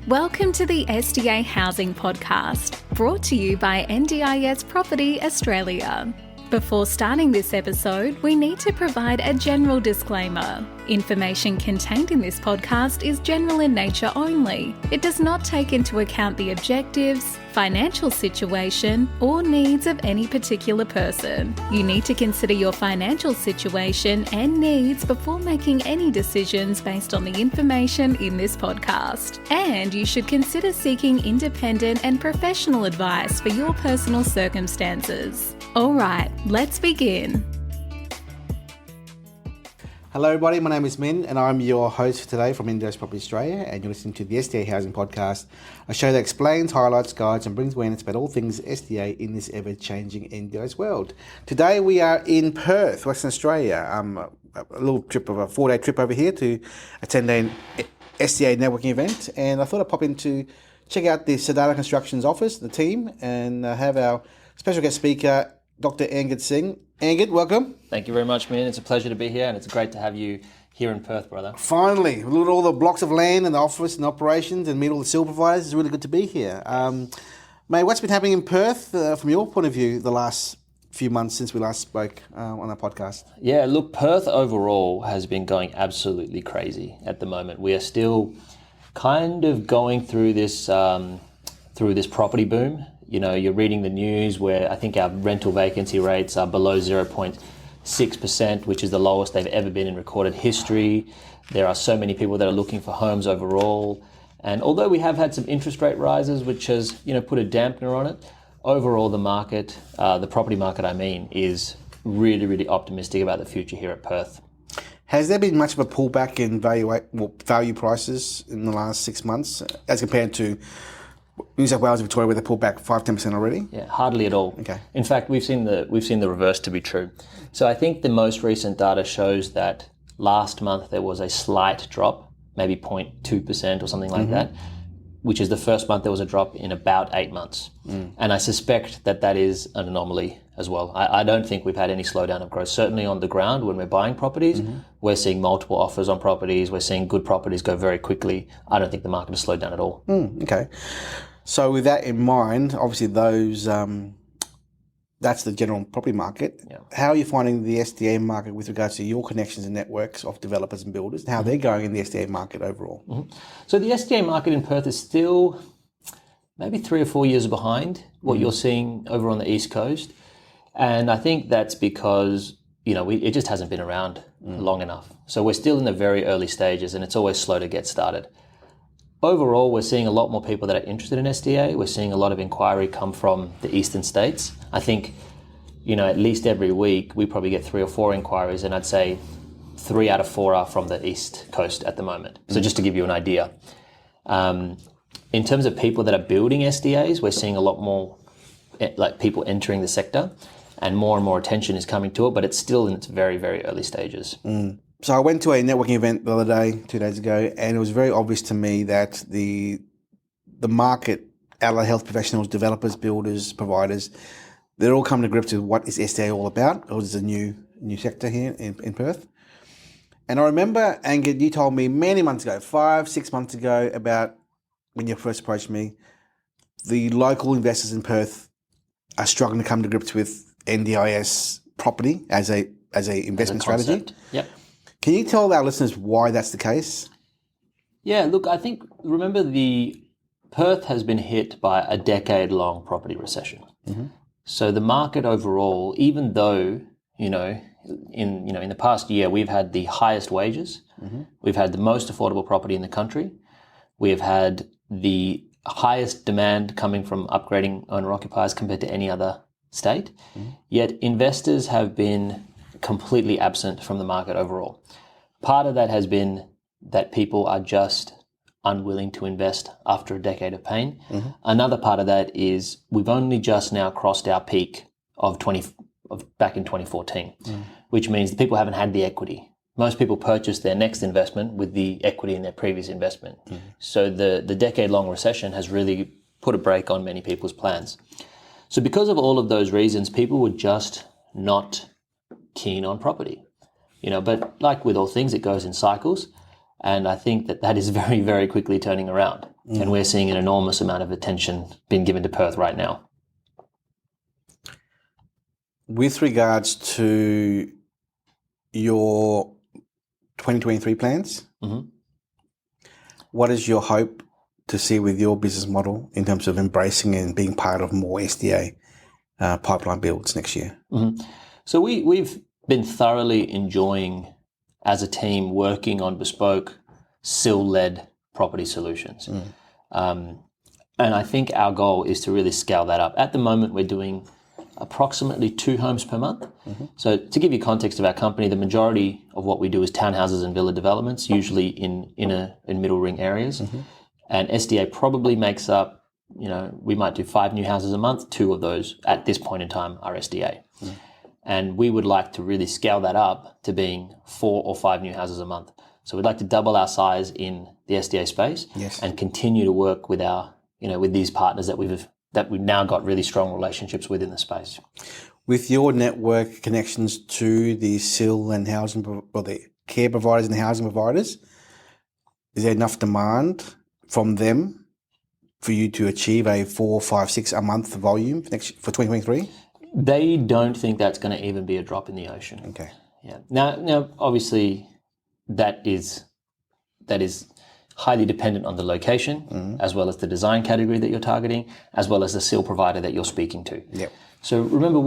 Welcome to the SDA Housing Podcast, brought to you by NDIS Property Australia. Before starting this episode, we need to provide a general disclaimer. Information contained in this podcast is general in nature only. It does not take into account the objectives, financial situation, or needs of any particular person. You need to consider your financial situation and needs before making any decisions based on the information in this podcast. And you should consider seeking independent and professional advice for your personal circumstances. All right, let's begin. Hello everybody, my name is Minh and I'm your host for today from NDIS Property Australia, and you're listening to the SDA Housing Podcast, a show that explains, highlights, guides and brings awareness about all things SDA in this ever-changing NDIS world. Today we are in Perth, Western Australia. A little trip of a 4-day trip over here to attend an SDA Networking Event, and I thought I'd pop in to check out the Sadhana Constructions office, the team, and have our special guest speaker, Dr. Angad Singh. Angad, welcome. Thank you very much, Minh. It's a pleasure to be here, and it's great to have you here in Perth, brother. Finally, look at all the blocks of land and the office and operations and meet all the seal providers. It's really good to be here. Mate, what's been happening in Perth from your point of view the last few months since we last spoke on our podcast? Yeah, look, Perth overall has been going absolutely crazy at the moment. We are still kind of going through this property boom. You know, you're reading the news where I think our rental vacancy rates are below 0.6%, which is the lowest they've ever been in recorded history. There are so many people that are looking for homes overall. And although we have had some interest rate rises, which has, put a dampener on it, overall the market, the property market, is really, really optimistic about the future here at Perth. Has there been much of a pullback in value prices in the last 6 months as compared to New South Wales and Victoria, where they pulled back 5-10% already? Yeah, hardly at all. Okay. In fact, we've seen the reverse to be true. So I think the most recent data shows that last month there was a slight drop, maybe 0.2% or something like that, which is the first month there was a drop in about 8 months. And I suspect that is an anomaly as well. I don't think we've had any slowdown of growth. Certainly on the ground, when we're buying properties, we're seeing multiple offers on properties. We're seeing good properties go very quickly. I don't think the market has slowed down at all. Okay. So with that in mind, obviously that's the general property market. Yeah. How are you finding the SDA market with regards to your connections and networks of developers and builders, and how they're going in the SDA market overall? So the SDA market in Perth is still maybe 3 or 4 years behind what you're seeing over on the East Coast. And I think that's because, it just hasn't been around long enough. So we're still in the very early stages, and it's always slow to get started. Overall, we're seeing a lot more people that are interested in SDA. We're seeing a lot of inquiry come from the eastern states. I think, at least every week, we probably get 3 or 4 inquiries, and I'd say 3 out of 4 are from the East Coast at the moment. So just to give you an idea. In terms of people that are building SDAs, we're seeing a lot more people entering the sector, and more attention is coming to it, but it's still in its very, very early stages. So I went to a networking event the other day, 2 days ago, and it was very obvious to me that the market, allied health professionals, developers, builders, providers, they're all coming to grips with what is SDA all about, because it's a new sector here in Perth. And I remember, Angad, you told me many months ago, 5-6 months ago, about when you first approached me, the local investors in Perth are struggling to come to grips with NDIS property as a investment strategy. Yep. Can you tell our listeners why that's the case? Yeah, look, I think, remember Perth has been hit by a decade-long property recession. So the market overall, even though, in the past year, we've had the highest wages, we've had the most affordable property in the country, we have had the highest demand coming from upgrading owner-occupiers compared to any other state, yet investors have been completely absent from the market overall. Part of that has been that people are just unwilling to invest after a decade of pain. Another part of that is we've only just now crossed our peak of back in 2014, which means that people haven't had the equity. Most people purchase their next investment with the equity in their previous investment. So the decade-long recession has really put a brake on many people's plans. So because of all of those reasons, people were just not keen on property. But like with all things, it goes in cycles. And I think that is very, very quickly turning around. And we're seeing an enormous amount of attention being given to Perth right now. With regards to your 2023 plans, what is your hope to see with your business model in terms of embracing and being part of more SDA pipeline builds next year? So we've been thoroughly enjoying, as a team, working on bespoke, SIL-led property solutions. And I think our goal is to really scale that up. At the moment, we're doing approximately 2 homes per month. So to give you context of our company, the majority of what we do is townhouses and villa developments, usually in inner and middle ring areas. And SDA probably makes up, we might do 5 new houses a month. 2 of those at this point in time are SDA. And we would like to really scale that up to being 4 or 5 new houses a month. So we'd like to double our size in the SDA space and continue to work with our, with these partners that we've now got really strong relationships with in the space. With your network connections to the SIL and housing, or the care providers and the housing providers, is there enough demand from them for you to achieve a 4, 5, 6 a month volume for 2023? They don't think that's going to even be a drop in the ocean. Okay. Yeah. Now, obviously, that is highly dependent on the location, as well as the design category that you're targeting, as well as the SIL provider that you're speaking to. Yep. So remember,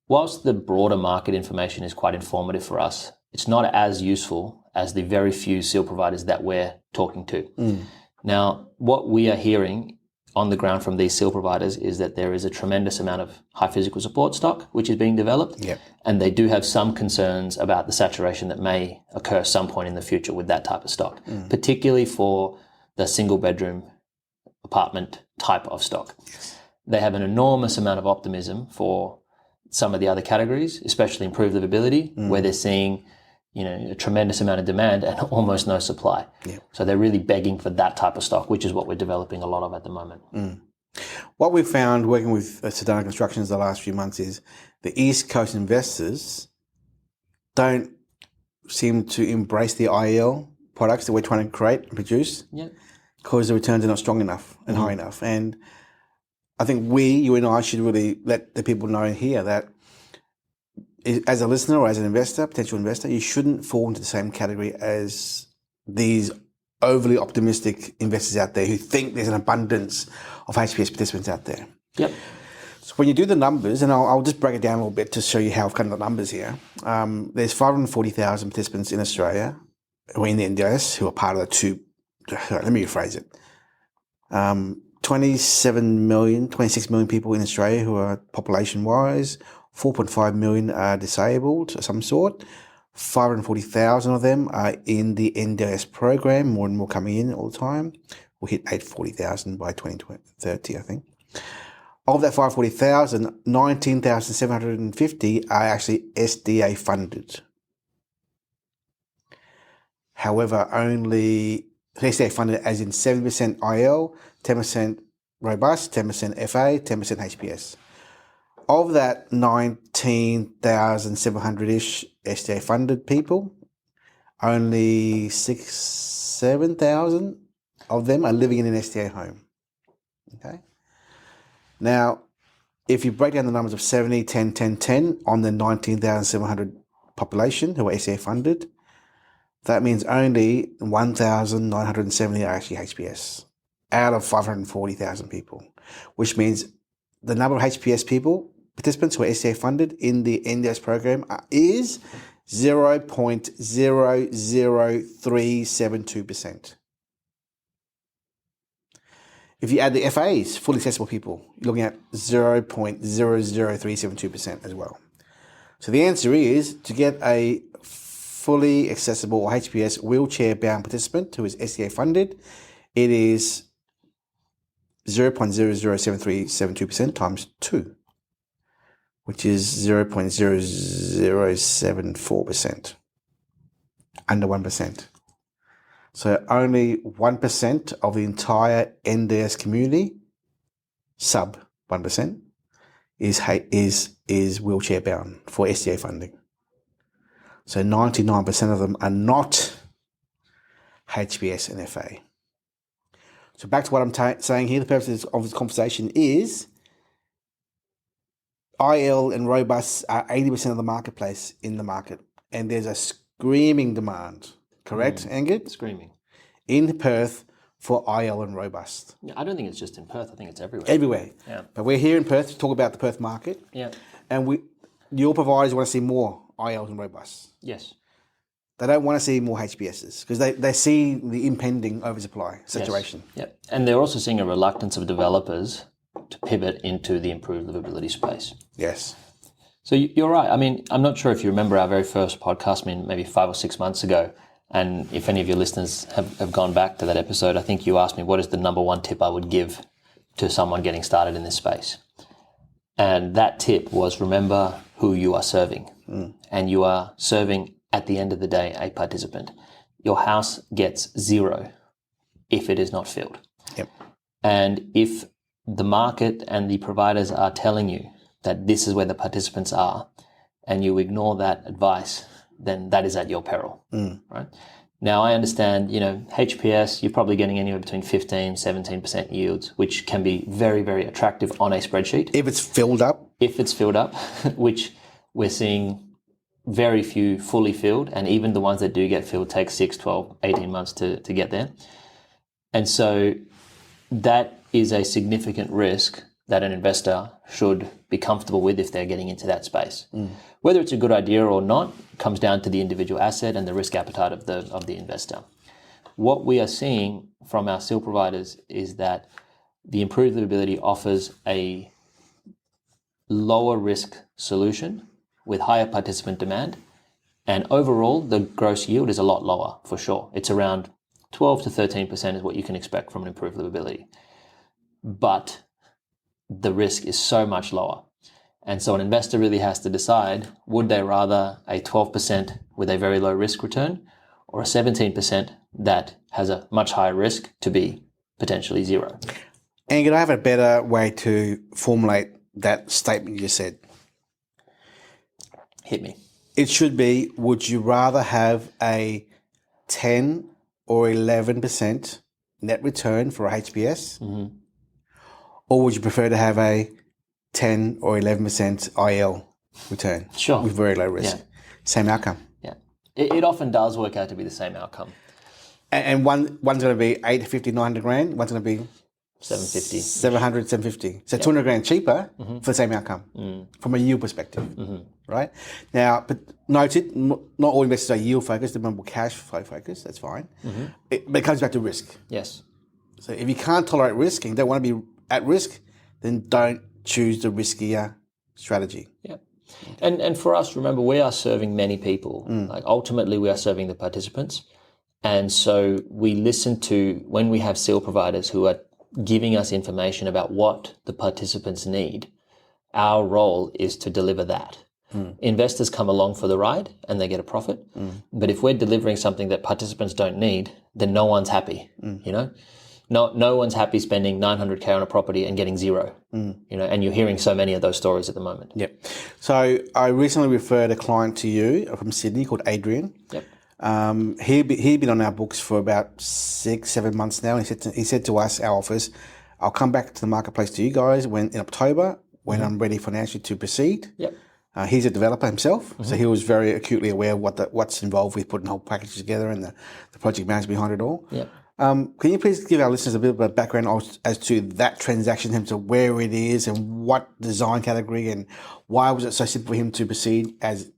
whilst the broader market information is quite informative for us, it's not as useful as the very few SIL providers that we're talking to. Now, what we are hearing on the ground from these SIL providers is that there is a tremendous amount of high physical support stock which is being developed, and they do have some concerns about the saturation that may occur some point in the future with that type of stock, particularly for the single bedroom apartment type of stock. They have an enormous amount of optimism for some of the other categories, especially improved livability, where they're seeing a tremendous amount of demand and almost no supply. So they're really begging for that type of stock, which is what we're developing a lot of at the moment. What we've found working with Sadhana Constructions the last few months is the East Coast investors don't seem to embrace the IL products that we're trying to create and produce because the returns are not strong enough and high enough. And I think you and I should really let the people know here that as a listener or as an investor, potential investor, you shouldn't fall into the same category as these overly optimistic investors out there who think there's an abundance of HPS participants out there. So when you do the numbers, and I'll just break it down a little bit to show you how I've got the numbers here. There's 540,000 participants in Australia who are in the NDIS who are part of the two. Let me rephrase it. 26 million people in Australia who are population-wise. 4.5 million are disabled of some sort. 540,000 of them are in the NDIS program, more and more coming in all the time. We'll hit 840,000 by 2030, I think. Of that 540,000, 19,750 are actually SDA funded. However, only SDA funded as in 7% IL, 10% robust, 10% FA, 10% HPS. Of that 19,700-ish SDA funded people, only 7,000 of them are living in an SDA home. Okay. Now, if you break down the numbers of 70, 10, 10, 10 on the 19,700 population who are SDA funded, that means only 1,970 are actually HPS out of 540,000 people, which means the number of HPS participants who are SDA funded in the NDIS program is 0.00372%. If you add the FAs, fully accessible people, you're looking at 0.00372% as well. So the answer is to get a fully accessible or HPS wheelchair-bound participant who is SDA funded, it is 0.00737% times 2, which is 0.0074%, under 1%. So only 1% of the entire NDS community, sub 1%, is wheelchair bound for SDA funding. So 99% of them are not HPS and FA. So back to what I'm saying here, the purpose of this conversation is IL and robust are 80% of the marketplace in the market. And there's a screaming demand, correct, Angad? Screaming. In Perth for IL and robust. Yeah, I don't think it's just in Perth. I think it's everywhere. Everywhere. Yeah. But we're here in Perth to talk about the Perth market. Yeah. And your providers want to see more ILs and robust. Yes. They don't want to see more HPSs because they see the impending oversupply situation. Yes. Yeah. And they're also seeing a reluctance of developers to pivot into the improved livability space. Yes. So you're right. I mean, I'm not sure if you remember our very first podcast, maybe 5 or 6 months ago. And if any of your listeners have gone back to that episode, I think you asked me what is the number one tip I would give to someone getting started in this space. And that tip was remember who you are serving. And you are serving, at the end of the day, a participant. Your house gets 0 if it is not filled. Yep. And if the market and the providers are telling you that this is where the participants are, and you ignore that advice, then that is at your peril, right? Now, I understand, HPS, you're probably getting anywhere between 15, 17% yields, which can be very, very attractive on a spreadsheet. If it's filled up. If it's filled up, which we're seeing very few fully filled, and even the ones that do get filled take 6, 12, 18 months to get there. And so that is a significant risk that an investor should be comfortable with if they're getting into that space. Whether it's a good idea or not comes down to the individual asset and the risk appetite of the investor. What we are seeing from our SIL providers is that the improved livability offers a lower risk solution with higher participant demand, and overall the gross yield is a lot lower for sure. It's around 12 to 13% is what you can expect from an improved livability. But the risk is so much lower. And so an investor really has to decide, would they rather a 12% with a very low risk return or a 17% that has a much higher risk to be potentially 0? Angad, I have a better way to formulate that statement you just said. Hit me. It should be, would you rather have a 10 or 11% net return for a HPS? Or would you prefer to have a 10 or 11% IL return? Sure. With very low risk. Yeah. Same outcome. Yeah. It often does work out to be the same outcome. And one's going to be 850, 900 grand. One's going to be 750. 700, 750. So 200 grand cheaper for the same outcome from a yield perspective, right? Now, but noted, not all investors are yield focused, they're more cash flow focused. That's fine. But it comes back to risk. Yes. So if you can't tolerate risk and you don't want to be at risk, then don't choose the riskier strategy. Yeah. And for us, remember, we are serving many people. Like ultimately, we are serving the participants. And so we listen to, when we have SEAL providers who are giving us information about what the participants need, our role is to deliver that. Investors come along for the ride and they get a profit. But if we're delivering something that participants don't need, then no one's happy, No one's happy spending 900K on a property and getting 0, and you're hearing so many of those stories at the moment. Yep. So I recently referred a client to you from Sydney called Adrian. Yep. He'd been on our books for about 6-7 months now. He said to us, our office, I'll come back to the marketplace to you guys in October when I'm ready financially to proceed. Yep. He's a developer himself, so he was very acutely aware of what's involved with putting the whole package together and the project management behind it all. Yep. Can you please give our listeners a bit of a background as to that transaction, in terms of where it is and what design category and why was it so simple for him to proceed as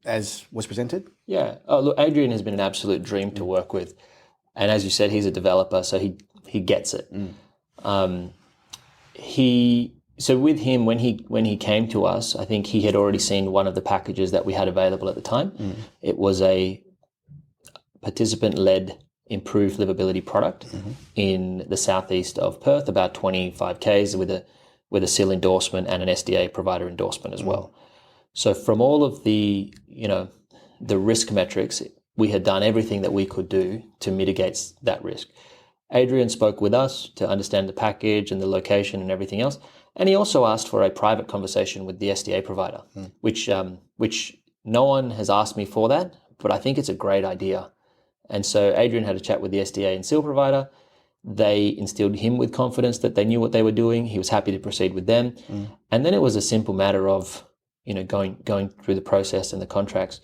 was presented? Yeah. Oh, look, Adrian has been an absolute dream to work with. And as you said, he's a developer, so he gets it. So with him, when he came to us, I think he had already seen one of the packages that we had available at the time. It was a participant-led improved livability product in the southeast of Perth, about 25 k's with a SIL endorsement and an SDA provider endorsement as well. So from all of the risk metrics, we had done everything that we could do to mitigate that risk. Adrian spoke with us to understand the package and the location and everything else, and he also asked for a private conversation with the SDA provider, which no one has asked me for that, but I think it's a great idea. And so Adrian had a chat with the SDA and SIL provider. They instilled him with confidence that they knew what they were doing. He was happy to proceed with them. And then it was a simple matter of, going through the process and the contracts.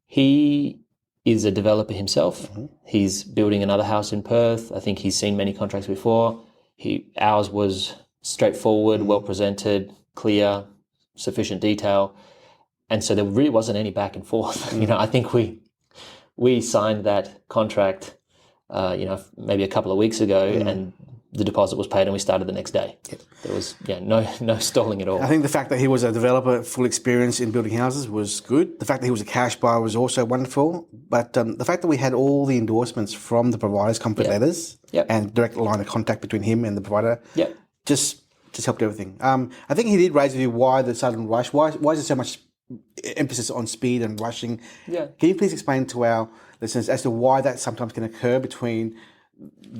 He is a developer himself. He's building another house in Perth. I think he's seen many contracts before. Ours was straightforward, well presented, clear, sufficient detail. And so there really wasn't any back and forth. I think we signed that contract maybe a couple of weeks ago, and the deposit was paid and we started the next day. Yep. There was no stalling at all. I think the fact that he was a developer, full experience in building houses was good. The fact that he was a cash buyer was also wonderful. But the fact that we had all the endorsements from the providers, comfort letters, and direct line of contact between him and the provider, just helped everything. I think he did raise with you why the sudden rush. Why is there so much emphasis on speed and rushing? Yeah. Can you please explain to our listeners as to why that sometimes can occur between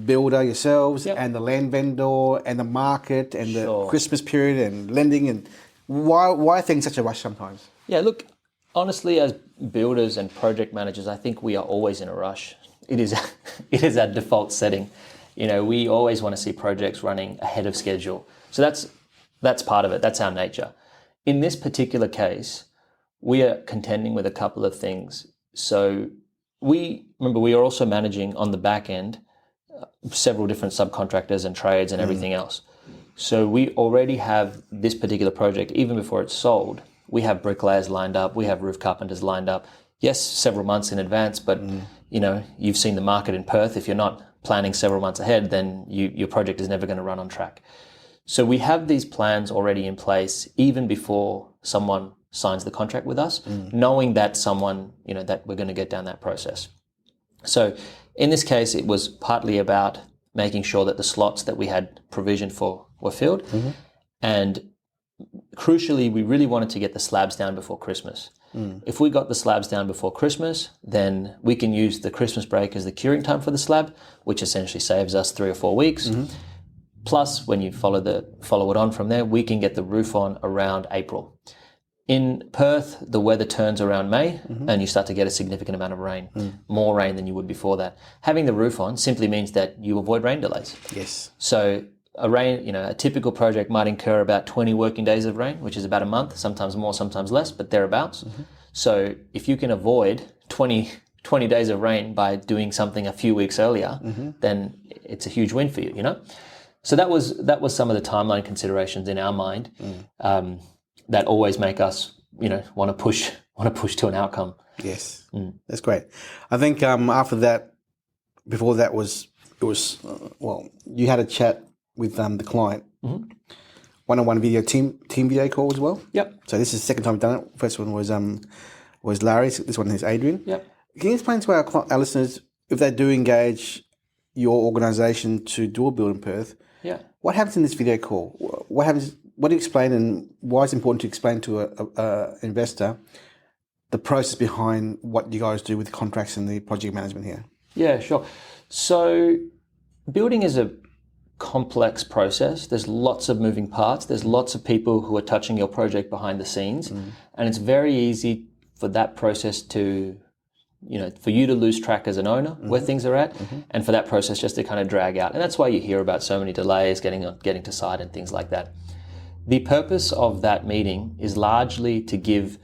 builder yourselves and the land vendor and the market and the Christmas period and lending, and why are things such a rush sometimes? Yeah, look, honestly, as builders and project managers, I think we are always in a rush. It is our default setting. We always want to see projects running ahead of schedule. So that's part of it. That's our nature. In this particular case, we are contending with a couple of things. So we are also managing on the back end several different subcontractors and trades and everything else. So we already have this particular project, even before it's sold, we have bricklayers lined up, we have roof carpenters lined up. Yes, several months in advance, but you've seen the market in Perth. If you're not planning several months ahead, then your project is never going to run on track. So we have these plans already in place, even before someone signs the contract with us, knowing that that we're going to get down that process. So in this case, it was partly about making sure that the slots that we had provisioned for were filled. And crucially, we really wanted to get the slabs down before Christmas. If we got the slabs down before Christmas, then we can use the Christmas break as the curing time for the slab, which essentially saves us 3 or 4 weeks. Plus, when you follow it on from there, we can get the roof on around April. In Perth, the weather turns around May and you start to get a significant amount of rain, more rain than you would before that. Having the roof on simply means that you avoid rain delays. Yes. So a typical project might incur about 20 working days of rain, which is about a month, sometimes more, sometimes less, but thereabouts. So if you can avoid 20 days of rain by doing something a few weeks earlier, then it's a huge win for you, So that was some of the timeline considerations in our mind. That always make us, want to push to an outcome. Yes, that's great. I think after that, before that you had a chat with the client, one-on-one video team video call as well. Yep. So this is the second time we've done it. First one was Larry. This one is Adrian. Yep. Can you explain to our listeners, if they do engage your organisation to do a build in Perth? Yeah. What happens in this video call? What happens? What do you explain, and why is it important to explain to an investor the process behind what you guys do with the contracts and the project management here? Yeah, sure. So building is a complex process. There's lots of moving parts. There's lots of people who are touching your project behind the scenes. And it's very easy for that process to, for you to lose track as an owner where things are at, and for that process just to kind of drag out. And that's why you hear about so many delays getting to site and things like that. The purpose of that meeting is largely to give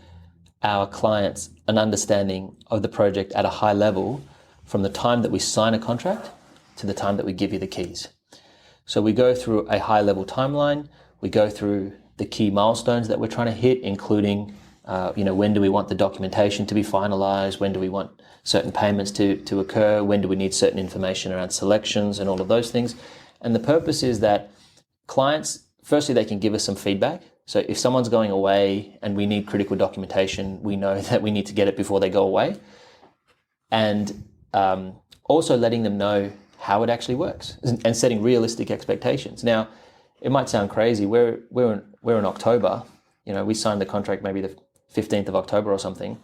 our clients an understanding of the project at a high level from the time that we sign a contract to the time that we give you the keys. So we go through a high level timeline. We go through the key milestones that we're trying to hit, including, when do we want the documentation to be finalized? When do we want certain payments to occur? When do we need certain information around selections and all of those things? And the purpose is that clients, firstly, they can give us some feedback. So if someone's going away and we need critical documentation, we know that we need to get it before they go away. And also letting them know how it actually works and setting realistic expectations. Now, it might sound crazy. We're in October. We signed the contract maybe the 15th of October or something,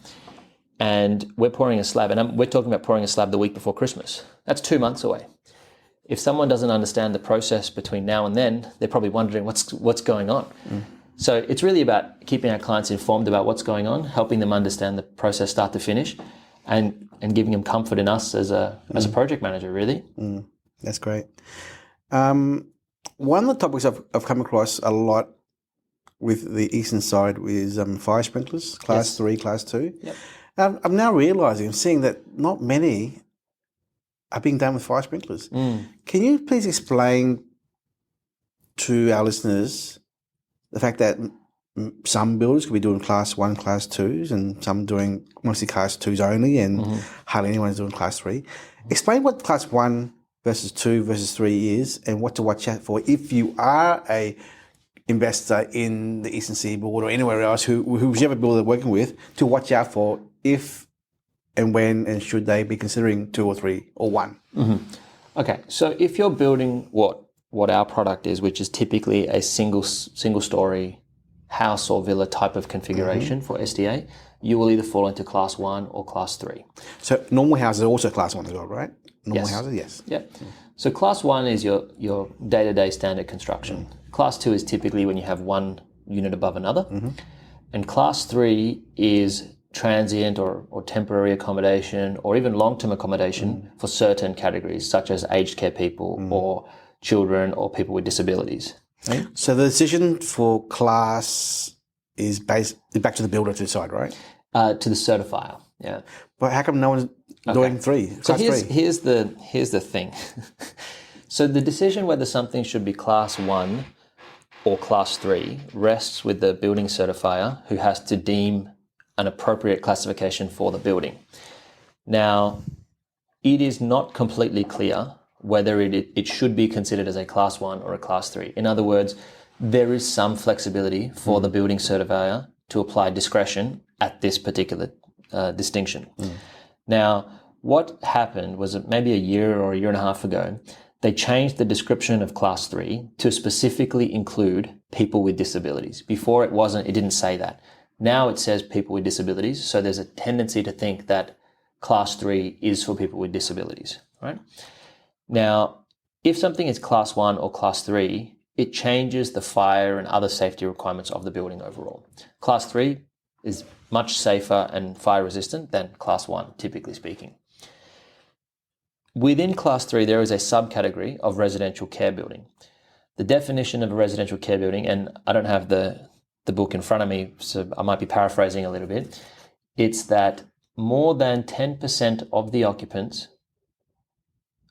and we're pouring a slab. And we're talking about pouring a slab the week before Christmas. That's 2 months away. If someone doesn't understand the process between now and then, they're probably wondering what's going on. So it's really about keeping our clients informed about what's going on, helping them understand the process start to finish, and giving them comfort in us as a project manager, really. That's great. One of the topics I've come across a lot with the eastern side is fire sprinklers, class 3, class 2. Yep. I'm now realising, I'm seeing that not many are being done with fire sprinklers. Can you please explain to our listeners the fact that some builders could be doing class 1, class 2s, and some doing mostly class 2s only, and hardly anyone is doing class 3. Explain what class 1 versus 2 versus 3 is, and what to watch out for if you are a investor in the Eastern Seaboard or anywhere else, whichever builder they're working with, to watch out for if and when and should they be considering 2 or 3 or 1. Okay, so if you're building what our product is, which is typically a single story house or villa type of configuration for SDA, you will either fall into class 1 or class 3. So normal houses are also class 1 as well, right? Normal houses, yes. Yeah. So class 1 is your day-to-day standard construction. Class 2 is typically when you have one unit above another. And class 3 is transient or temporary accommodation or even long-term accommodation for certain categories, such as aged care people or children or people with disabilities. Right? So the decision for class is back to the builder to decide, right? To the certifier, yeah. But how come no one's doing 3? So Class 3? here's the thing. So the decision whether something should be class 1 or class 3 rests with the building certifier, who has to deem an appropriate classification for the building. Now, it is not completely clear whether it should be considered as a class 1 or a class 3. In other words, there is some flexibility for the building certifier to apply discretion at this particular distinction. Now, what happened was that maybe a year or a year and a half ago, they changed the description of class 3 to specifically include people with disabilities. Before it didn't say that. Now it says people with disabilities, so there's a tendency to think that class 3 is for people with disabilities, right? Now, if something is class 1 or class 3, it changes the fire and other safety requirements of the building overall. Class 3 is much safer and fire resistant than class 1, typically speaking. Within class 3, there is a subcategory of residential care building. The definition of a residential care building, and I don't have the book in front of me, so I might be paraphrasing a little bit, it's that more than 10% of the occupants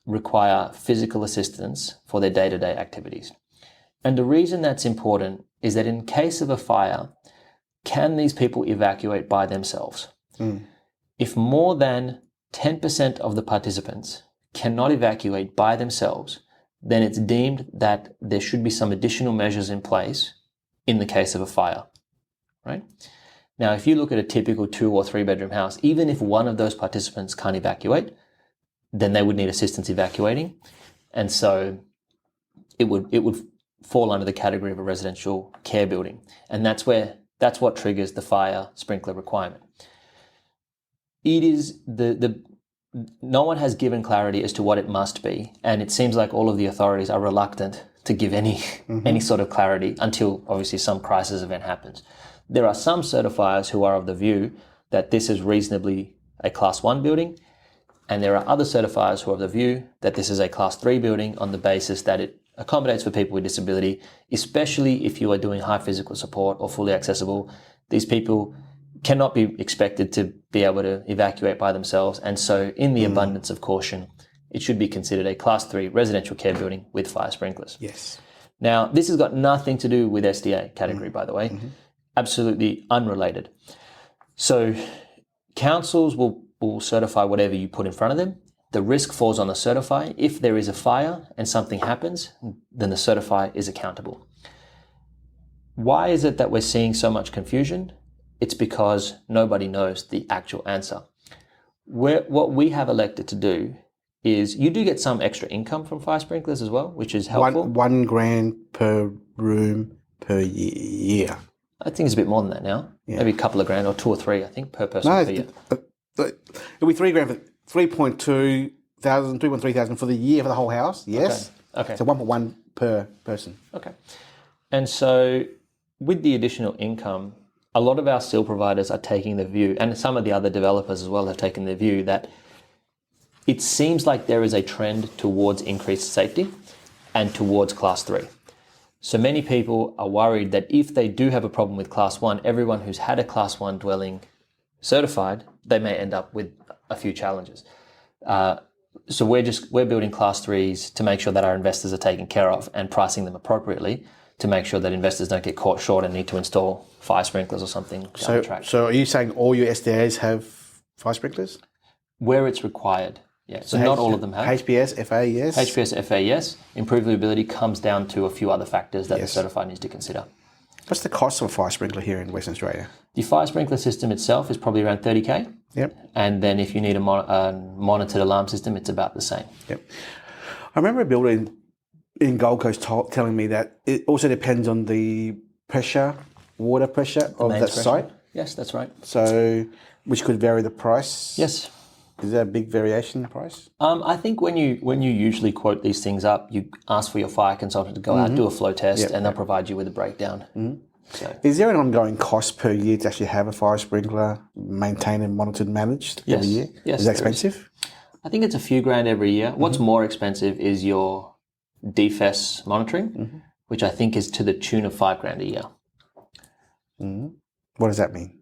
require physical assistance for their day-to-day activities. And the reason that's important is that in case of a fire, can these people evacuate by themselves? If more than 10% of the participants cannot evacuate by themselves, then it's deemed that there should be some additional measures in place in the case of a fire, right? Now, if you look at a typical 2 or 3 bedroom house, even if one of those participants can't evacuate, then they would need assistance evacuating. And so it would fall under the category of a residential care building. And that's what triggers the fire sprinkler requirement. It is no one has given clarity as to what it must be. And it seems like all of the authorities are reluctant to give any sort of clarity until obviously some crisis event happens. There are some certifiers who are of the view that this is reasonably a class 1 building, and there are other certifiers who are of the view that this is a class 3 building on the basis that it accommodates for people with disability, especially if you are doing high physical support or fully accessible. These people cannot be expected to be able to evacuate by themselves, and so in the abundance of caution, it should be considered a class 3 residential care building with fire sprinklers. Yes. Now, this has got nothing to do with SDA category, by the way. Absolutely unrelated. So councils will certify whatever you put in front of them. The risk falls on the certifier. If there is a fire and something happens, then the certifier is accountable. Why is it that we're seeing so much confusion? It's because nobody knows the actual answer. What we have elected to do is, you do get some extra income from fire sprinklers as well, which is helpful. $1,000 per room per year. I think it's a bit more than that now. Yeah. Maybe a couple of grand or 2 or 3, I think, per person per year. It'll be $3,000 for 3,300 for the year for the whole house. Yes. Okay. So 1.1 per person. Okay. And so with the additional income, a lot of our steel providers are taking the view, and some of the other developers as well have taken the view, that it seems like there is a trend towards increased safety and towards Class 3. So many people are worried that if they do have a problem with Class 1, everyone who's had a Class 1 dwelling certified, they may end up with a few challenges. So we're building Class 3s to make sure that our investors are taken care of and pricing them appropriately to make sure that investors don't get caught short and need to install fire sprinklers or something down the track. So are you saying all your SDAs have fire sprinklers? Where it's required, yeah. So not all of them have. HPS, FA, yes. HPS, FA, yes. Improvability comes down to a few other factors that the certified needs to consider. What's the cost of a fire sprinkler here in Western Australia? The fire sprinkler system itself is probably around 30K. Yep. And then if you need a monitored alarm system, it's about the same. Yep. I remember a builder in Gold Coast telling me that it also depends on the water pressure of that site. Yes, that's right. So, which could vary the price. Yes. Is there a big variation in the price? I think when you usually quote these things up, you ask for your fire consultant to go out, do a flow test, and they'll provide you with a breakdown. So, is there an ongoing cost per year to actually have a fire sprinkler maintained and monitored and managed every year? Yes. Is that expensive? I think it's a few grand every year. What's more expensive is your DFES monitoring, which I think is to the tune of $5,000 a year. What does that mean?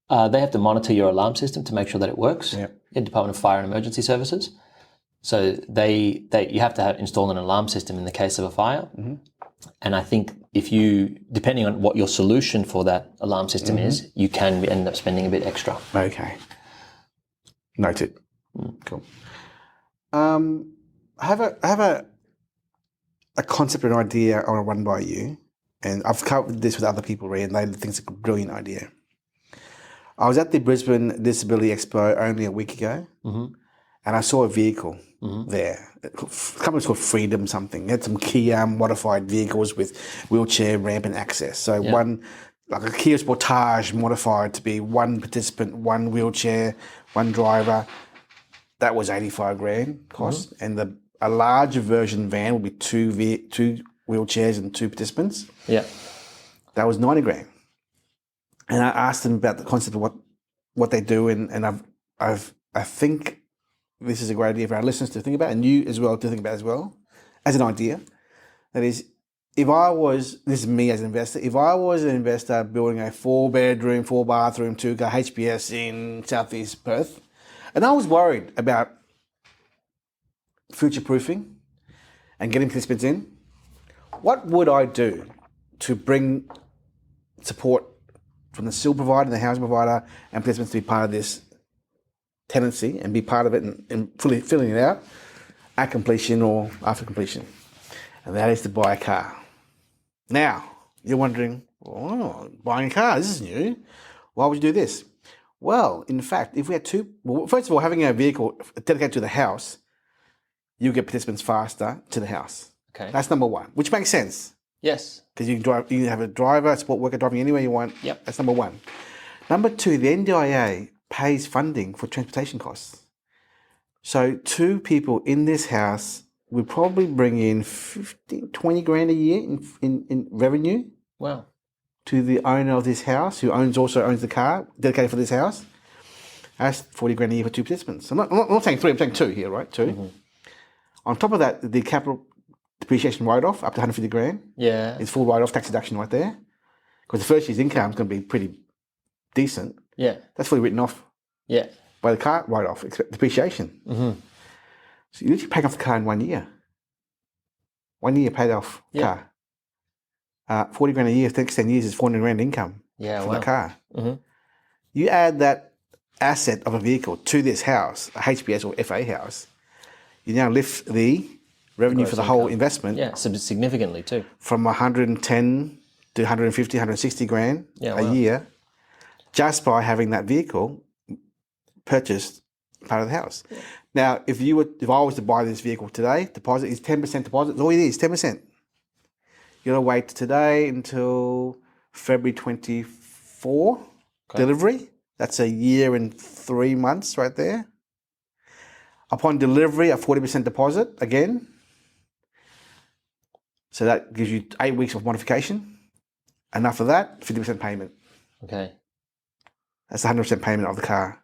They have to monitor your alarm system to make sure that it works. Yep. In Department of Fire and Emergency Services. So you have to install an alarm system in the case of a fire. And I think depending on what your solution for that alarm system is, you can end up spending a bit extra. Okay. Noted. Cool. I have a concept or an idea I want to run by you, and I've covered this with other people, Ray, and they think it's a brilliant idea. I was at the Brisbane Disability Expo only a week ago, and I saw a vehicle there. The company's called Freedom something. It had some Kia modified vehicles with wheelchair ramp and access. So one, like a Kia Sportage modified to be one participant, one wheelchair, one driver. That was $85,000 cost, and a larger version van would be two wheelchairs and two participants. Yeah, that was $90,000. And I asked them about the concept of what they do, and I think this is a great idea for our listeners to think about, and you as well to think about as well, as an idea. That is, this is me as an investor, if I was an investor building a 4-bedroom, 4-bathroom, 2-car HPS in southeast Perth, and I was worried about future-proofing and getting participants in, what would I do to bring support from the SIL provider, the housing provider, and participants to be part of this tenancy and be part of it and fully filling it out at completion or after completion? And that is to buy a car. Now, you're wondering, buying a car, this is new. Why would you do this? Well, in fact, if we had first of all, having a vehicle dedicated to the house, you get participants faster to the house. Okay. That's number one, which makes sense. Yes. Because you can have a driver, a support worker driving anywhere you want. Yep. That's number one. Number two, the NDIA pays funding for transportation costs. So 2 people in this house would probably bring in 20 grand a year in revenue. Wow. To the owner of this house, who also owns the car dedicated for this house. That's 40 grand a year for 2 participants. I'm not saying 3, I'm saying 2 here, right? 2. On top of that, the capital depreciation write-off up to 150 grand. Yeah. It's full write-off tax deduction right there. Because the first year's income is going to be pretty decent. Yeah. That's fully written off. Yeah. By the car write-off, depreciation. So you're literally paying off the car in 1 year. 1 year paid off car. 40 grand a year, 10 years is 400 grand income from the car. You add that asset of a vehicle to this house, a HPS or FA house, you now lift the revenue for the whole investment. Yeah, significantly too. From 110 to 150, 160 grand a year, just by having that vehicle purchased part of the house. Yeah. Now, if I was to buy this vehicle today, deposit is 10% deposit. That's all it is, 10%. You got to wait today until February 24 delivery. That's a year and 3 months right there. Upon delivery, a 40% deposit again. So that gives you 8 weeks of modification. And after that, 50% payment. Okay. That's 100% payment of the car.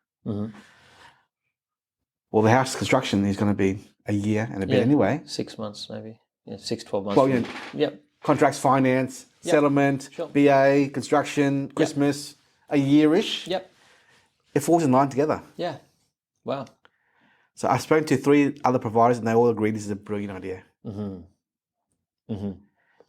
Well, the house construction is going to be a year and a bit anyway. 6 months maybe. 6, 12 months. Well, Yep. Contracts, finance, settlement, Sure. BA, construction, Christmas, a year-ish. Yep. It falls in line together. Yeah. Wow. So I've spoken to 3 other providers and they all agree this is a brilliant idea.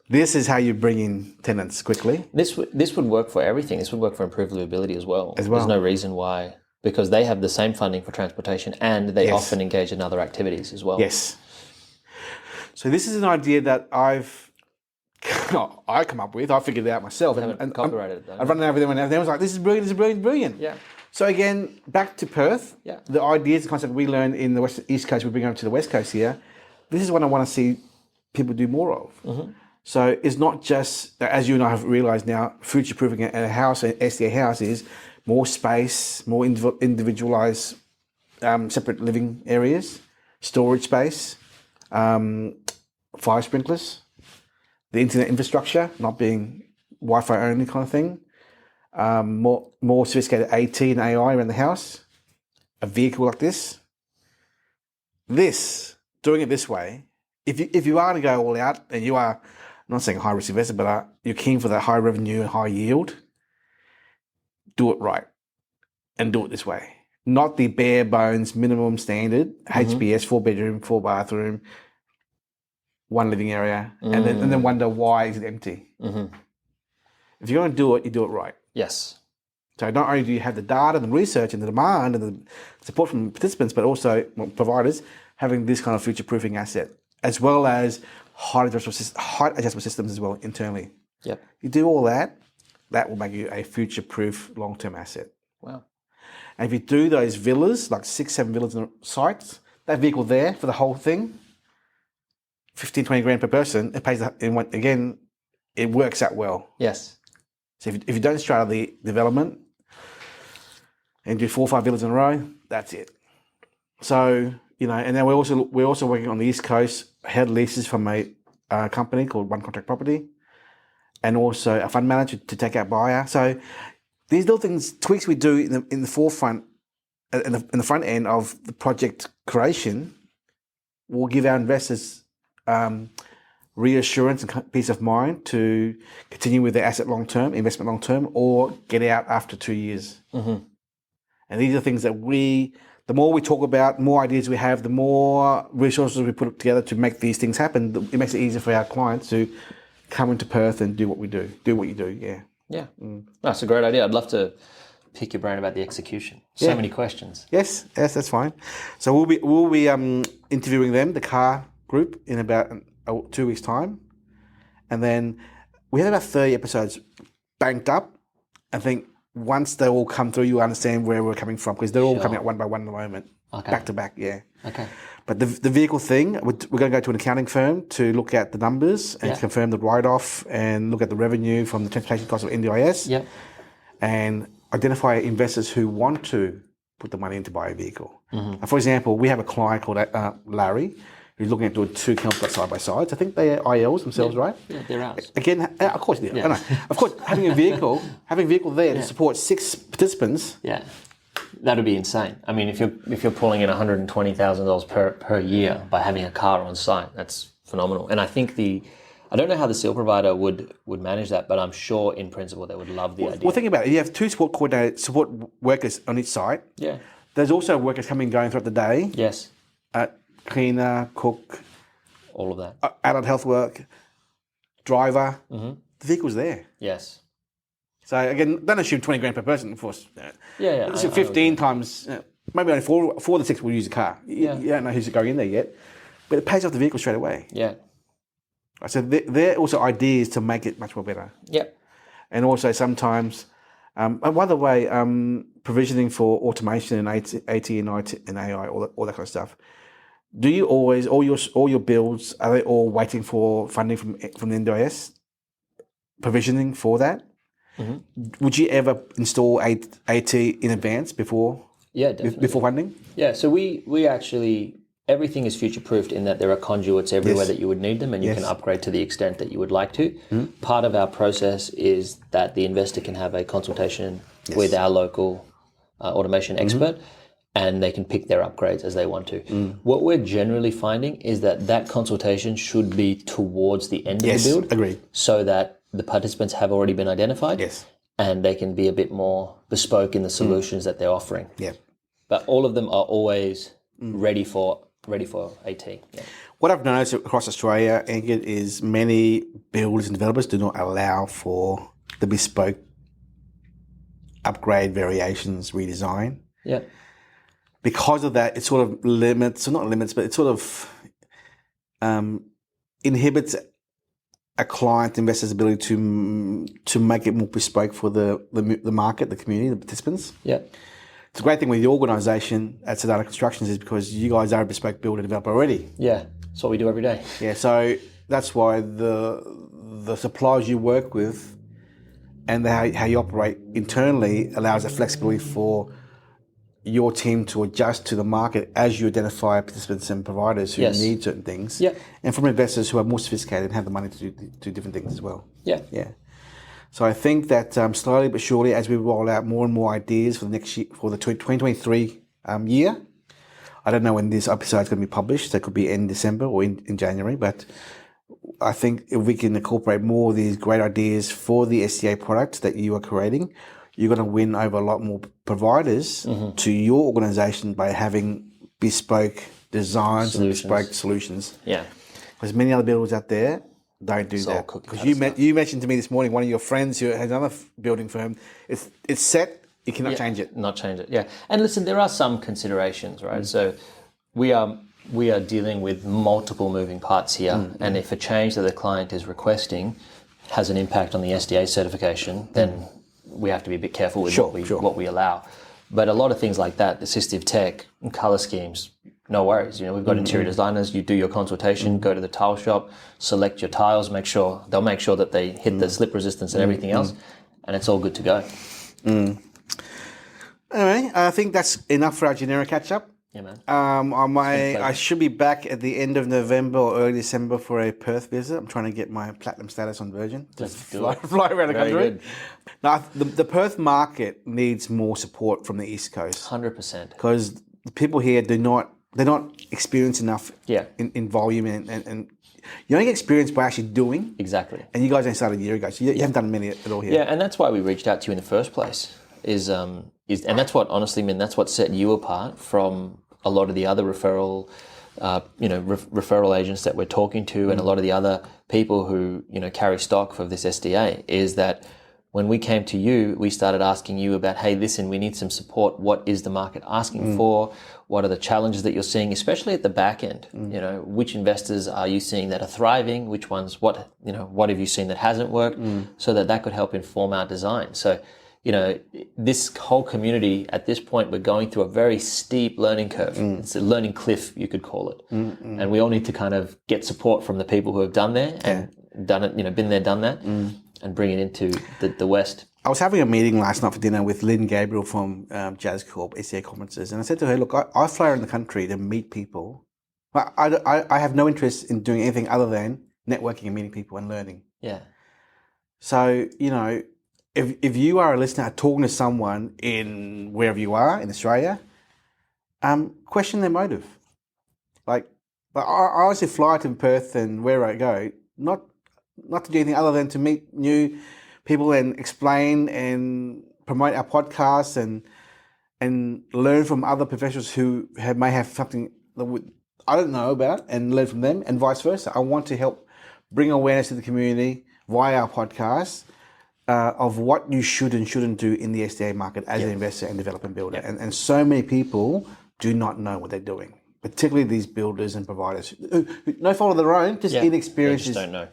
This is how you bring in tenants quickly. This would work for everything. This would work for improved livability as well. There's no reason why, because they have the same funding for transportation and they often engage in other activities as well. Yes. So this is an idea that I come up with. I figured it out myself. And copyrighted it though. I run over them and everything. I was like, this is brilliant. Yeah. So again, back to Perth. Yeah. The ideas, the concept we learned in the East Coast, we bring over to the West Coast here. This is what I want to see people do more of. So it's not just, as you and I have realised now, future-proofing a house, an SDA house, is more space, more individualised, separate living areas, storage space, fire sprinklers, the internet infrastructure, not being Wi-Fi only kind of thing, more sophisticated AT and AI around the house, a vehicle like this. Doing it this way, if you are to go all out and you are, I'm not saying a high risk investor, but you're keen for that high revenue and high yield, do it right and do it this way. Not the bare bones minimum standard HBS, 4-bedroom, 4-bathroom, 1 living area, and then wonder why is it empty. If you're going to do it, you do it right. Yes. So not only do you have the data, the research, and the demand, and the support from participants, but also providers having this kind of future-proofing asset, as well as height adjustment systems as well internally. Yep. You do all that, that will make you a future-proof long-term asset. Wow. And if you do those villas, like 6, 7 villas on sites, that vehicle there for the whole thing, 15, 20 grand per person, it pays, again, it works out well. Yes. So if you don't straddle the development and do 4 or 5 villas in a row, that's it. So, and then we're also working on the East Coast, head leases from a company called One Contract Property, and also a fund manager to take out buyer. So these little things, tweaks we do in the forefront, in the front end of the project creation, will give our investors reassurance and peace of mind to continue with their asset long-term, investment long-term, or get out after 2 years. And these are things that the more we talk about, the more ideas we have, the more resources we put together to make these things happen, it makes it easier for our clients to come into Perth and do what we do. Do what you do, yeah. Yeah. That's a great idea. I'd love to pick your brain about the execution. So many questions. Yes, that's fine. So we'll be interviewing them, the car group, in about 2 weeks' time. And then we have about 30 episodes banked up. I think once they all come through, you understand where we're coming from, because they're all coming out one by one at the moment. Okay. Back to back, yeah. Okay. But the vehicle thing, we're going to go to an accounting firm to look at the numbers and confirm the write-off and look at the revenue from the transportation cost of NDIS. Yep. And identify investors who want to put the money in to buy a vehicle. For example, we have a client called Larry, who's looking at doing 2 council side by sides. I think they are ILs themselves, right? Yeah, they're ours. Again, of course they are. Yeah. Of course, having a vehicle there to support 6 participants. Yeah, that would be insane. I mean, if you're pulling in $120,000 per year by having a car on site, that's phenomenal. And I think I don't know how the seal provider would manage that, but I'm sure in principle they would love the idea. Well, think about it. You have 2 support workers on each site. Yeah. There's also workers coming and going throughout the day. Yes. Cleaner, cook, all of that. Adult health work, driver. The vehicle's there. Yes. So again, don't assume 20 grand per person, of course. Yeah. Let's assume 15 times, maybe only 4 of the 6 will use a car. You don't know who's going in there yet, but it pays off the vehicle straight away. Yeah. So they're also ideas to make it much more better. Yep. And also sometimes, and by the way, provisioning for automation and AT and AI, all that kind of stuff. Do you always, all your builds, are they all waiting for funding from the NDIS? Provisioning for that? Would you ever install AT in advance before? Yeah, definitely. Before funding? Yeah, so we actually, everything is future-proofed in that there are conduits everywhere that you would need them, and you can upgrade to the extent that you would like to. Part of our process is that the investor can have a consultation with our local automation expert. and they can pick their upgrades as they want to. What we're generally finding is that consultation should be towards the end of the build. Agreed. So that the participants have already been identified. Yes. And they can be a bit more bespoke in the solutions that they're offering. Yeah. But all of them are always ready for AT. Yeah. What I've noticed across Australia, Angad, is many builders and developers do not allow for the bespoke upgrade, variations, redesign. Yeah. Because of that, it sort of limits, or not limits, but it sort of inhibits a client investor's ability to make it more bespoke for the market, the community, the participants. Yeah. It's a great thing with the organisation at Sadhana Constructions is because you guys are a bespoke builder developer already. Yeah. That's what we do every day. Yeah, so that's why the suppliers you work with and how you operate internally allows a flexibility for your team to adjust to the market as you identify participants and providers who need certain things. Yeah. And from investors who are more sophisticated and have the money to do different things as well. Yeah. Yeah. So I think that slowly but surely, as we roll out more and more ideas for the next year, for the 2023 year, I don't know when this episode is going to be published. That could be in December or in January. But I think if we can incorporate more of these great ideas for the SDA product that you are creating, you're going to win over a lot more providers to your organisation by having bespoke designs and bespoke solutions. Yeah. Because many other builders out there don't do that. Because you mentioned to me this morning, one of your friends who has another building firm, it's set, you cannot change it. Not change it, yeah. And listen, there are some considerations, right? So we are dealing with multiple moving parts here, and if a change that the client is requesting has an impact on the SDA certification, then we have to be a bit careful with what we allow. But a lot of things like that, assistive tech, colour schemes, no worries. We've got interior designers. You do your consultation, go to the tile shop, select your tiles, they'll make sure that they hit the slip resistance and everything else, and it's all good to go. Anyway, I think that's enough for our generic catch-up. Yeah, man. I should be back at the end of November or early December for a Perth visit. I'm trying to get my platinum status on Virgin. Just fly around the country. Good. Now, the Perth market needs more support from the East Coast. 100%. Because the people here they're not experienced enough in volume and you don't get experience by actually doing. Exactly. And you guys only started a year ago, so you haven't done many at all here. Yeah, and that's why we reached out to you in the first place. And that's what, honestly, that's what set you apart from a lot of the other referral agents that we're talking to, and a lot of the other people who carry stock for this SDA. Is that when we came to you, we started asking you about, hey, listen, we need some support. What is the market asking for? What are the challenges that you're seeing, especially at the back end? Which investors are you seeing that are thriving? Which ones? What have you seen that hasn't worked? So that could help inform our design. So. This whole community, at this point, we're going through a very steep learning curve. It's a learning cliff, you could call it. And we all need to kind of get support from the people who have done there and done it, been there, done that, and bring it into the West. I was having a meeting last night for dinner with Lynn Gabriel from Jazz Corp, SDA Conferences, and I said to her, look, I fly around the country to meet people. I have no interest in doing anything other than networking and meeting people and learning. Yeah. So, if you are a listener talking to someone in wherever you are in Australia, question their motive. But I honestly fly to Perth and wherever I go, not to do anything other than to meet new people and explain and promote our podcasts and learn from other professionals who may have something that I don't know about and learn from them, and vice versa. I want to help bring awareness to the community via our podcast. Of what you should and shouldn't do in the SDA market as an investor and developer and builder. And so many people do not know what they're doing, particularly these builders and providers. No fault of their own, just inexperience. They just don't know.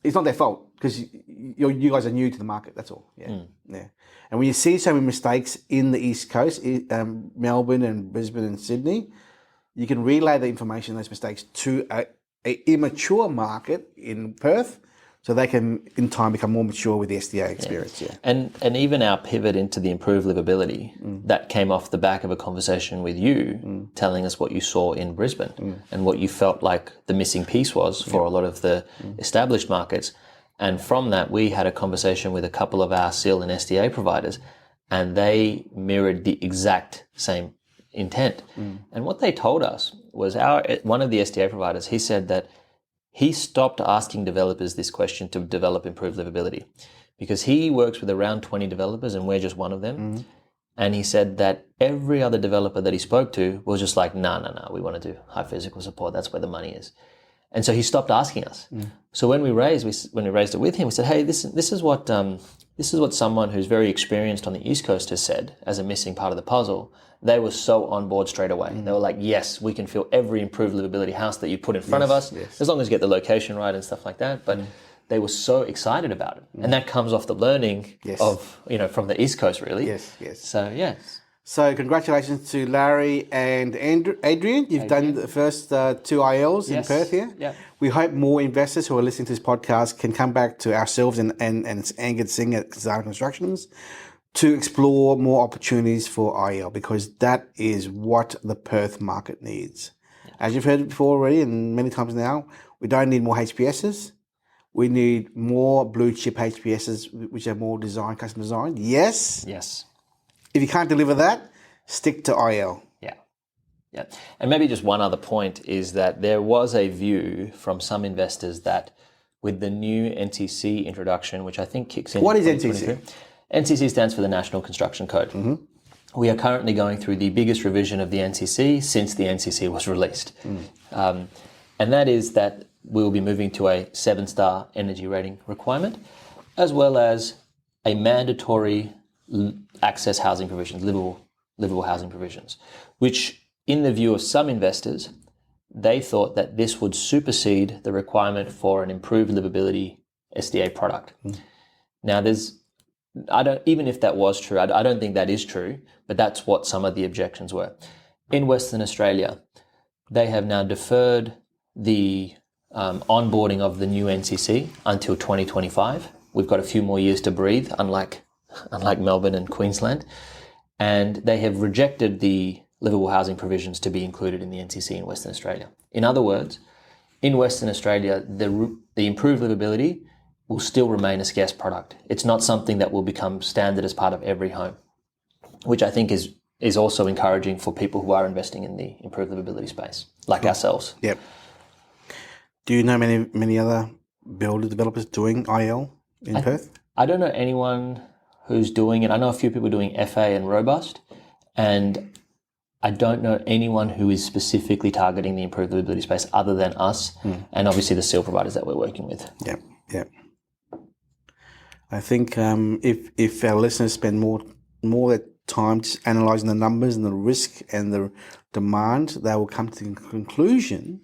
It's not their fault because you guys are new to the market, that's all. Yeah. And when you see so many mistakes in the East Coast, Melbourne and Brisbane and Sydney, you can relay the information, those mistakes, to a immature market in Perth, so they can, in time, become more mature with the SDA experience. And even our pivot into the improved livability, that came off the back of a conversation with you, telling us what you saw in Brisbane and what you felt like the missing piece was for a lot of the established markets. And from that, we had a conversation with a couple of our SIL and SDA providers, and they mirrored the exact same intent. And what they told us was one of the SDA providers, he said that he stopped asking developers this question to develop improved livability because he works with around 20 developers and we're just one of them. And he said that every other developer that he spoke to was just like, no, we want to do high physical support. That's where the money is. And so he stopped asking us. So when we raised it with him, we said, hey, this is what someone who's very experienced on the East Coast has said as a missing part of the puzzle. They were so on board straight away. They were like, yes, we can fill every improved livability house that you put in front of us, as long as you get the location right and stuff like that. But they were so excited about it. And that comes off the learning of, from the East Coast, really. Yes. So, yeah. So congratulations to Larry and Adrian. You've done the first 2 ILs in Perth here. Yeah. We hope more investors who are listening to this podcast can come back to ourselves and Angad Singh at Sadhana Constructions to explore more opportunities for IL, because that is what the Perth market needs. As you've heard before already and many times now, we don't need more HPSs. We need more blue chip HPSs, which are more custom designed. Yes. If you can't deliver that, stick to IL. Yeah. And maybe just one other point is that there was a view from some investors that with the new NTC introduction, which I think kicks in... What is NTC? NTC stands for the National Construction Code. We are currently going through the biggest revision of the NTC since the NTC was released. And that is that we will be moving to a 7-star energy rating requirement, as well as a mandatory access housing provisions, livable housing provisions, which in the view of some investors, they thought that this would supersede the requirement for an improved livability SDA product. Now, even if that was true, I don't think that is true, but that's what some of the objections were. In Western Australia, they have now deferred the onboarding of the new NCC until 2025. We've got a few more years to breathe, unlike Melbourne and Queensland, and they have rejected the livable housing provisions to be included in the NCC in Western Australia. In other words, in Western Australia, the improved livability will still remain a scarce product. It's not something that will become standard as part of every home, which I think is also encouraging for people who are investing in the improved livability space, like ourselves. Yep. Do you know many other developers doing IL in Perth? I don't know anyone who's doing it. I know a few people doing FA and Robust, and I don't know anyone who is specifically targeting the improved livability space other than us and obviously the seal providers that we're working with. Yeah. I think if our listeners spend more time just analysing the numbers and the risk and the demand, they will come to the conclusion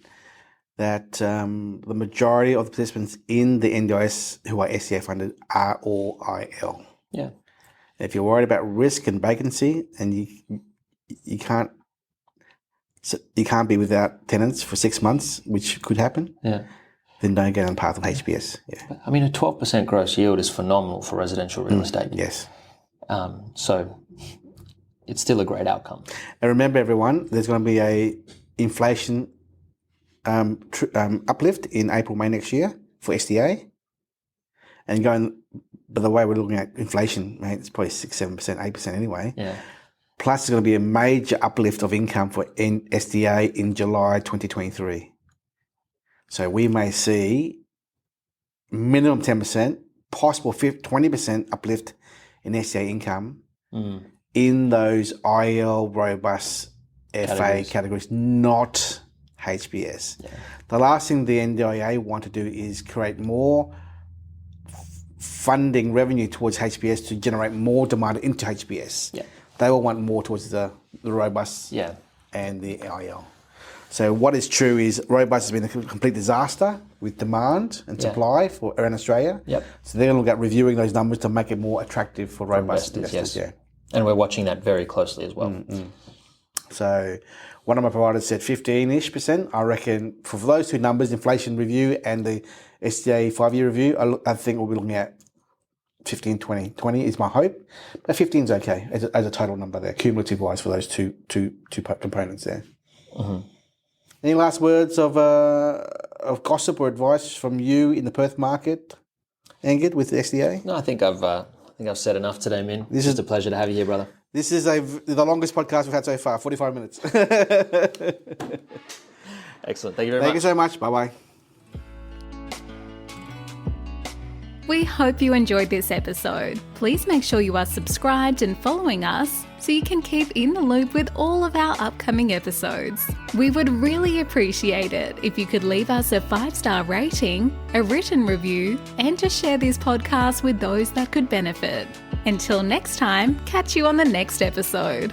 that the majority of the participants in the NDIS who are SDA funded are all IL. Yeah. If you're worried about risk and vacancy and you can't be without tenants for 6 months, which could happen, then don't go down the path of HPS. Yeah. I mean, a 12% gross yield is phenomenal for residential real estate. Yes. So it's still a great outcome. And remember, everyone, there's going to be a inflation uplift in April, May next year for SDA. And by the way we're looking at inflation, mate, it's probably 6%, 7%, 8% anyway. Yeah. Plus, there's going to be a major uplift of income for SDA in July 2023. So we may see minimum 10%, possible 20% uplift in SDA income in those IL robust FA categories, not HPS. Yeah. The last thing the NDIA want to do is create more funding revenue towards HPS to generate more demand into HPS. Yeah. They will want more towards the robust and the IL. So what is true is robust has been a complete disaster with demand and supply for around Australia. Yep. So they're going to look at reviewing those numbers to make it more attractive for robust investors. Yes. And we're watching that very closely as well. So one of my providers said 15-ish%. I reckon for those two numbers, inflation review and the SDA 5-year review, I think we'll be looking at 15, 20. 20 is my hope, but 15 is okay as a total number there, cumulative wise for those two components there. Any last words of gossip or advice from you in the Perth market, Angad, with the SDA? No, I think I've said enough today, Minh. This is a pleasure to have you here, brother. This is the longest podcast we've had so far, 45 minutes. Excellent. Thank you very much. Thank you so much. Bye-bye. We hope you enjoyed this episode. Please make sure you are subscribed and following us so you can keep in the loop with all of our upcoming episodes. We would really appreciate it if you could leave us a 5-star rating, a written review, and to share this podcast with those that could benefit. Until next time, catch you on the next episode.